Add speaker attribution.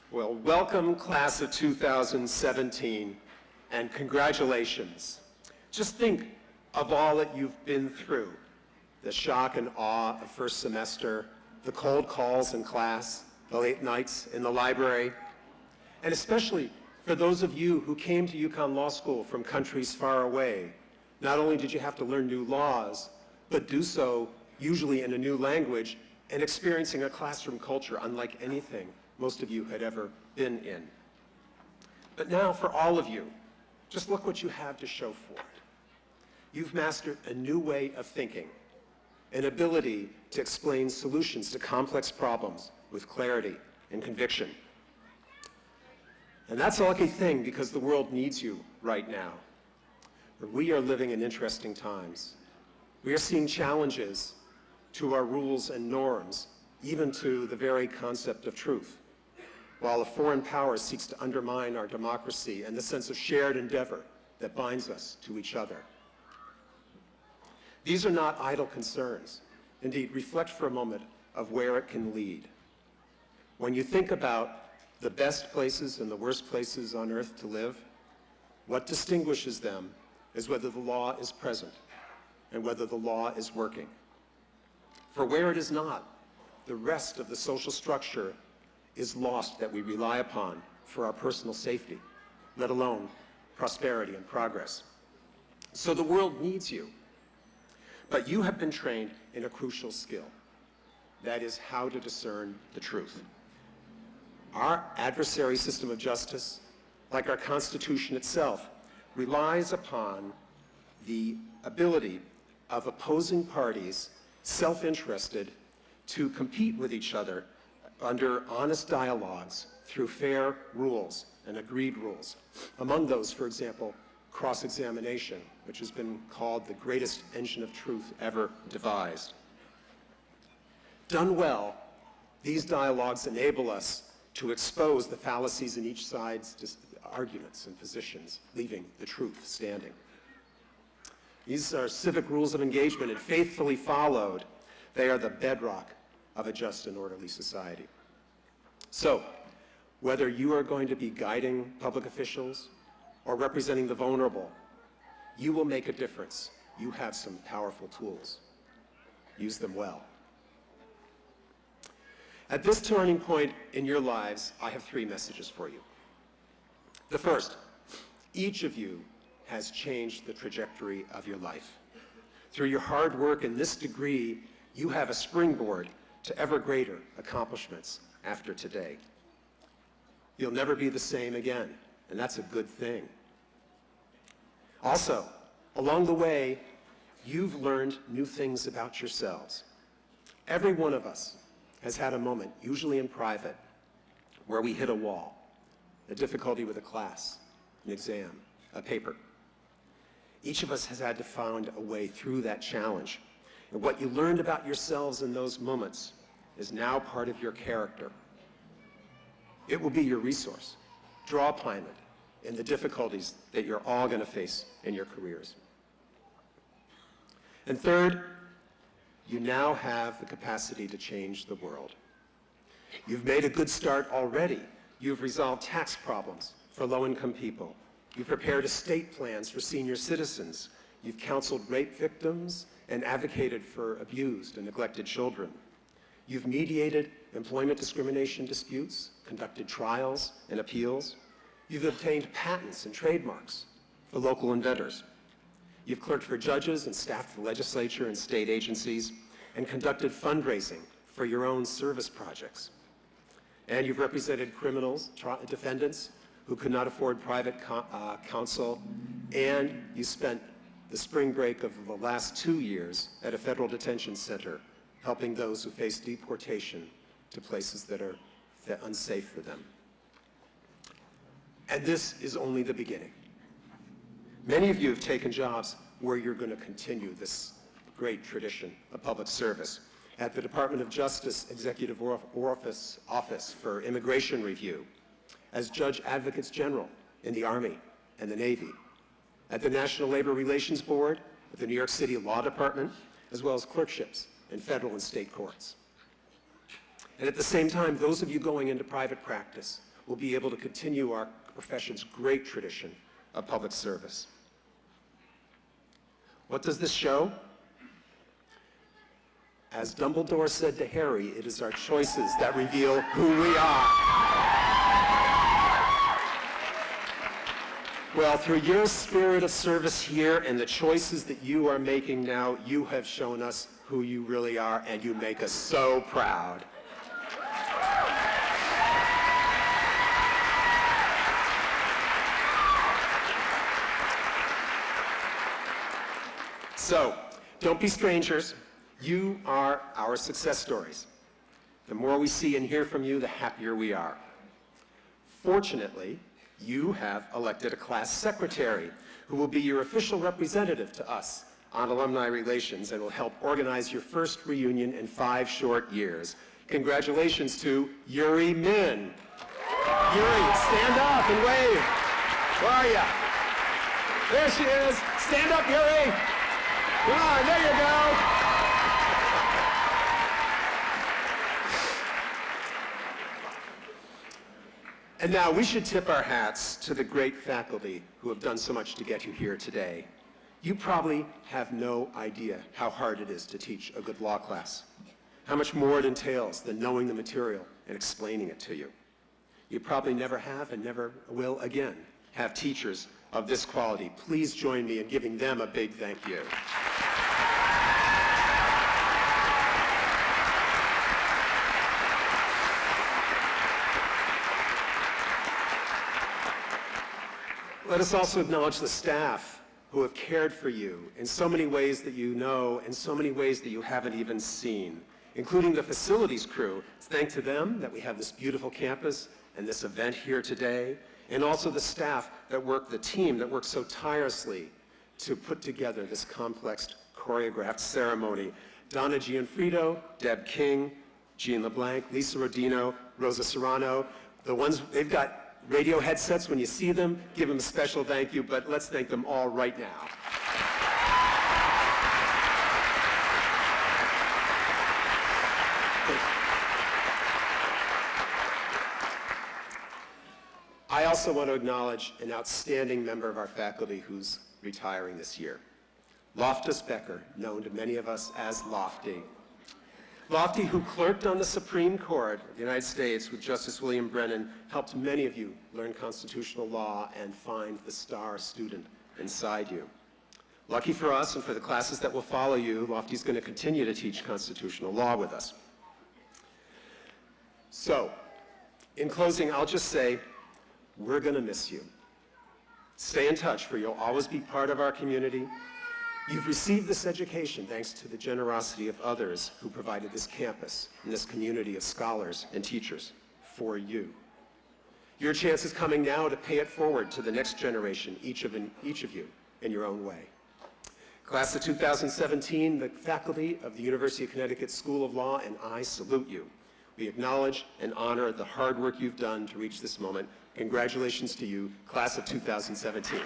Speaker 1: Well, welcome, class of 2017, and congratulations. Just think of all that you've been through, the shock and awe of first semester, the cold calls in class, the late nights in the library, and especially for those of you who came to UConn Law School from countries far away. Not only did you have to learn new laws, but do so usually in a new language and experiencing a classroom culture unlike anything most of you had ever been in. But now for all of you, just look what you have to show for it. You've mastered a new way of thinking, an ability to explain solutions to complex problems with clarity and conviction. And that's a lucky thing because the world needs you right now. We are living in interesting times. We are seeing challenges to our rules and norms, even to the very concept of truth, while a foreign power seeks to undermine our democracy and the sense of shared endeavor that binds us to each other. These are not idle concerns. Indeed, reflect for a moment of where it can lead. When you think about the best places and the worst places on earth to live, what distinguishes them is whether the law is present and whether the law is working. For where it is not, the rest of the social structure is lost that we rely upon for our personal safety, let alone prosperity and progress. So the world needs you, but you have been trained in a crucial skill. That is how to discern the truth. Our adversary system of justice, like our Constitution itself, relies upon the ability of opposing parties, self-interested, to compete with each other under honest dialogues through fair rules and agreed rules. Among those, for example, cross-examination, which has been called the greatest engine of truth ever devised. Done well, these dialogues enable us to expose the fallacies in each side's arguments and positions, leaving the truth standing. These are civic rules of engagement, and faithfully followed, they are the bedrock of a just and orderly society. So, whether you are going to be guiding public officials or representing the vulnerable, you will make a difference. You have some powerful tools. Use them well. At this turning point in your lives, I have three messages for you. The first, each of you has changed the trajectory of your life. Through your hard work in this degree, you have a springboard to ever greater accomplishments after today. You'll never be the same again, and that's a good thing. Also, along the way, you've learned new things about yourselves. Every one of us has had a moment, usually in private, where we hit a wall, a difficulty with a class, an exam, a paper. Each of us has had to find a way through that challenge. And what you learned about yourselves in those moments is now part of your character. It will be your resource. Draw upon it in the difficulties that you're all going to face in your careers. And third, you now have the capacity to change the world. You've made a good start already. You've resolved tax problems for low-income people. You've prepared estate plans for senior citizens. You've counseled rape victims and advocated for abused and neglected children. You've mediated employment discrimination disputes, conducted trials and appeals. You've obtained patents and trademarks for local inventors. You've clerked for judges and staffed the legislature and state agencies and conducted fundraising for your own service projects. And you've represented criminals, defendants who could not afford private counsel, and you spent the spring break of the last 2 years at a federal detention center, helping those who face deportation to places that are unsafe for them. And this is only the beginning. Many of you have taken jobs where you're going to continue this great tradition of public service. At the Department of Justice Executive Office for Immigration Review, as Judge Advocates General in the Army and the Navy, at the National Labor Relations Board, at the New York City Law Department, as well as clerkships in federal and state courts. And at the same time, those of you going into private practice will be able to continue our profession's great tradition of public service. What does this show? As Dumbledore said to Harry, it is our choices that reveal who we are. Well, through your spirit of service here and the choices that you are making now, you have shown us who you really are, and you make us so proud. So, don't be strangers. You are our success stories. The more we see and hear from you, the happier we are. Fortunately, you have elected a class secretary who will be your official representative to us on alumni relations and will help organize your first reunion in 5 short years. Congratulations to Yuri Min. Yuri, stand up and wave. Where are you? There she is. Stand up, Yuri. Come on, there you go. And now we should tip our hats to the great faculty who have done so much to get you here today. You probably have no idea how hard it is to teach a good law class, how much more it entails than knowing the material and explaining it to you. You probably never have and never will again have teachers of this quality. Please join me in giving them a big thank you. Let us also acknowledge the staff who have cared for you in so many ways that you know and so many ways that you haven't even seen, including the facilities crew. It's thanks to them that we have this beautiful campus and this event here today, and also the staff that work, the team that works so tirelessly to put together this complex choreographed ceremony. Donna Gianfrido, Deb King, Jean LeBlanc, Lisa Rodino, Rosa Serrano, the ones, they've got radio headsets. When you see them, give them a special thank you, but let's thank them all right now. I also want to acknowledge an outstanding member of our faculty who's retiring this year. Loftus Becker, known to many of us as Lofty. Lofty, who clerked on the Supreme Court of the United States with Justice William Brennan, helped many of you learn constitutional law and find the star student inside you. Lucky for us and for the classes that will follow you, Lofty's going to continue to teach constitutional law with us. So, in closing, I'll just say, we're going to miss you. Stay in touch, for you'll always be part of our community. You've received this education thanks to the generosity of others who provided this campus and this community of scholars and teachers for you. Your chance is coming now to pay it forward to the next generation, each of you, in your own way. Class of 2017, the faculty of the University of Connecticut School of Law and I salute you. We acknowledge and honor the hard work you've done to reach this moment. Congratulations to you, class of 2017.